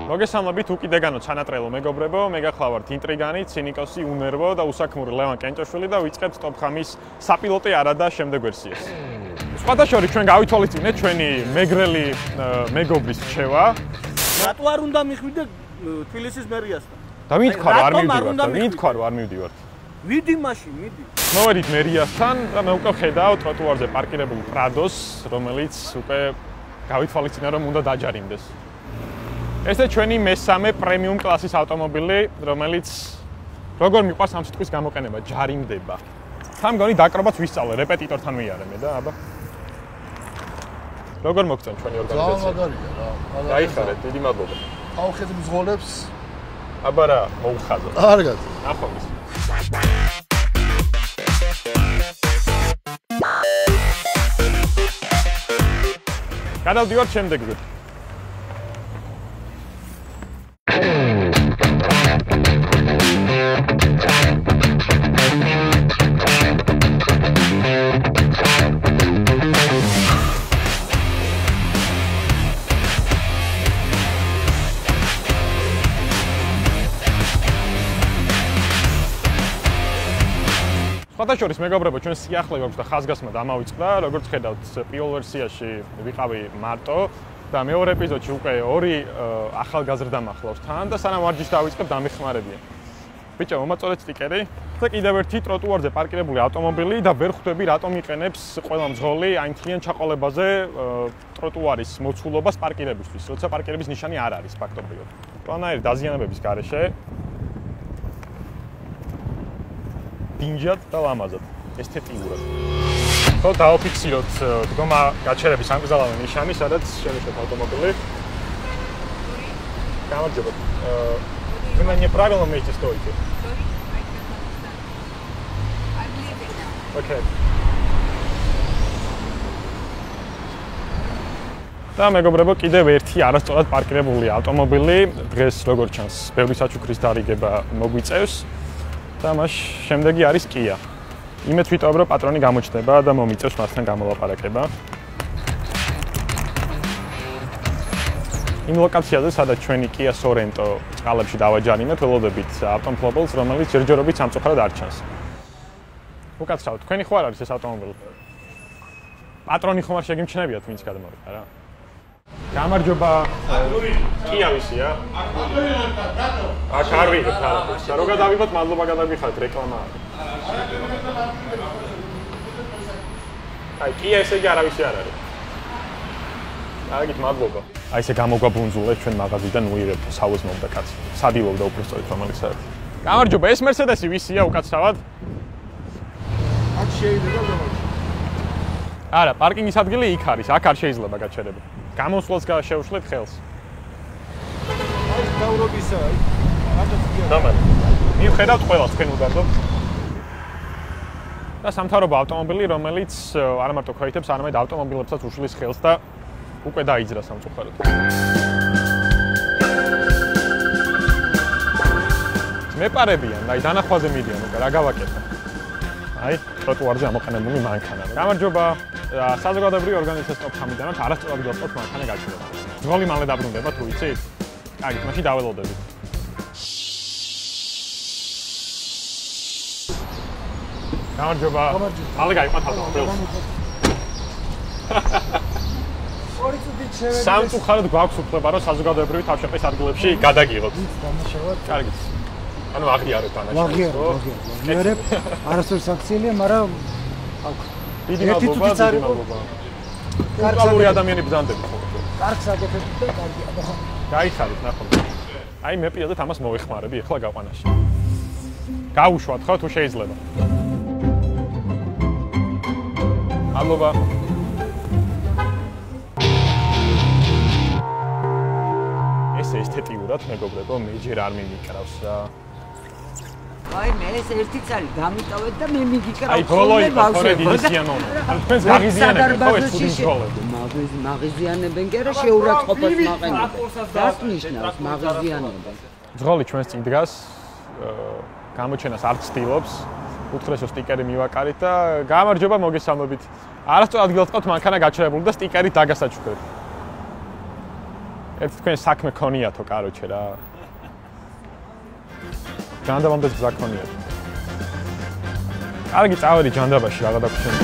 მოგესალმებით უკიდეგანო ჩანატრელო მეგობრებო, მე გახლავართ ინტრიგანი, ცინიკოსი, უნერვო და უსაქმური ლევან კენჭაშვილი და ვიწყებთ ტოპ-5-ის საპილოტე არა და შემდეგ ვერსიას. სხვადასხვა ჩვენ გავითვალისწინეთ ჩვენი მეგრელი მეგობრის რჩევა. რატო არ უნდა მიხვიდე თბილისის მერიასთან? და ვინ თქვა რომ არ მივდივართ? ვინ თქვა რომ არ მივდივართ? ვიდი მაშინ, მიდი. მოვედით მერიასთან და მე უკვე ვხედავ ტროტუარზე პარკირებულ პრადოს, რომელიც უკვე გავითვალისწინა რომ უნდა დაჯარიმდეს. ეს ჩვენი მესამე პრემიუმ კლასის ავტომობილი, რომელიც როგორ მიყვარს ამ სიტყვის გამოყენება, ჯარიმდება. თან მგონი დაკრობაც ვისწავლე, რეპეტიტორთან ვიარე მე და აბა. როგორ მოგწევთ ჩვენი ორგანიზაცია? ძალიან მაგარია რა. გაიხარეთ, დიდი მადლობა. ავხედ მძღოლებს. აბა რა, მოუხაზო. კარგად. ახოვის. გადავდივართ შემდეგზე. სხვადასხვა მეგობრებო, ჩვენ სიახლე გვაქვს და ხაზგასმა დამავიწყდა, როგორც ხედავთ, პირველ ვერსიაში ვიყავი მარტო და მეორე ეპიზოდში უკვე ორი ახალგაზრდა მახლავს თან და სანამ ვარჯიშს დავიწყებ დამეხმარებიან. ბიჭო, მომაწოდეთ სტიკერი. და კიდევ ერთი ტროტუარზე პარკირებული ავტომობილი და ვერ ხვდები რატომ იყენებს ყველა მძღოლი აი მთლიან ჩაყოლებაზე ტროტუარის მოცულობას პარკირებისთვის, როცა პარკირების ნიშანი არ არის ფაქტობრივად. ყველანაირი დაზიანებების გარეშე დინჯად და ლამაზად, ესთეტიურად. ხო, დააფიქსიროთ დგომა გაჩერების ანგზალავი ნიშანი, სადაც შემიშლეთ ავტომობილი. გამარჯობა. Вы меня правильно вместе стоите? Okay. და მეგობრებო, კიდევ ერთი არასწორად პარკირებული ავტომობილი, დღეს როგორც ჩანს, ბევრი საჩუქრის დარიგება მოგვიწევს. და მას შემდეგი არის Kia. იმეც ვიტყობ, რომ პატრონი გამოჩნდება და მომიწევს მასთან გამოლაპარაკება. იმ ლოკაციაზე, სადაც ჩვენი Kia Sorento წყალებში დავაჯარიმეთ, ველოდებით ავტომფლობელს, რომელიც ჯერჯერობით სამწუხაროდ არ ჩანს. უკაცრავად, თქვენი ხო არ არის ეს ავტომობილი? პატრონი ხომ არ შეგიმჩნევიათ, ვინც გადმოვიდა რა? გამარჯობა. Kia ვისია? აქ არ ვიღებ თალაფს. და რო გადავიღოთ, მადლობა გადაგიხართ, რეკლამა არის. აი, Kia ესე იგი არავისი არ არის. აგით მადლობა. აი ესე გამოგვაბუნძულეთ ჩვენ მაღაზიიდან უიღებთ სავოს მომდა კაცი. სადილობდა უბრალოდ რომელიც არის. გამარჯობა, ეს Mercedes-ი ვისია უკაცრავად? აქ შეიძლება გამარჯობა. არა, პარკინგის ადგილი იქ არის, აქ არ შეიძლება გაჩერება. გამოსვლას შევშლეთ ხელს. აი დავრობისა, აი. რატომ გია? დამალე. მივხედავთ ყველას თქვენ უდარდობთ. და სამთავრობო ავტომობილი, რომელიც არა მარტო ქვეითებს, არამედ ავტომობილებსაც უშლის ხელს და უკვე დაიძრა სამწუხაროდ. მეპარებიან, აი დანახვაზე მიდიან, უკვე რა გავაკეთო. აი, ტროტუარზე ამოყენებული მანქანა. გამარჯობა. საზოგადოებრივი ორგანიზაციის ტოპ-5-დანაც არასწორად გასწორთ მანქანა გაჩერება. მძღოლი მალე დაბრუნდება თუ იცით? კარგი, მაშინ დაველოდებით. გამარჯობა. მალე გაიყვანთ ავტომობილს. სამწუხაროდ გვაქვს უფლება, რომ საზოგადოებრივი თავშეყრის ადგილებში გადაგიღოთ. კარგი. ანუ აღიარეთ ანაშენს. აღიარებ. არასწორ საქციელია, მაგრამ აქვს. დიდი მადლობა. კარგი ადამიანი ბრძანდებით ხო? კარგს აკეთებთ და კარგი აბა. გაიხარით ნახოთ. აი მე პირადად ამას მოეხმარები ახლა გაყვანაში. გაუშვათ ხო თუ შეიძლება? მადლობა. ეს ესთეტიურად მეგობრებო, მე ჯერ არ მიმიკრავს რა. აი მე ეს ერთი წელი დამიტოვეთ და მე მიგიკრავ. აი ბოლო იყო ხორედისიანო. ანუ თქვენს გაღიზიანებენ ხო ეს ფუძინძოლები? მაღიზიანებენ კი არა შეურაცხყოფას მაყენებენ. Das ნიშნავს მაღიზიანებენ. ძღოლი ჩვენს წინ დგას, გამოჩენას არ ცდილობს. უთხრესო სტიკერი მივაკარით და გამარჯობა მოგესალმებით. არასწორ ადგილას ყავთ მანქანა გაჩერებული და სტიკერით დაგასაჩუქრეთ. ერთ თქვენ საქმე ქონიათო, კაროჩე რა. ჯანდაბამდეს გზა ქონიათ. კარგი წავედი ჯანდაბაში რაღა დაგვრჩენ.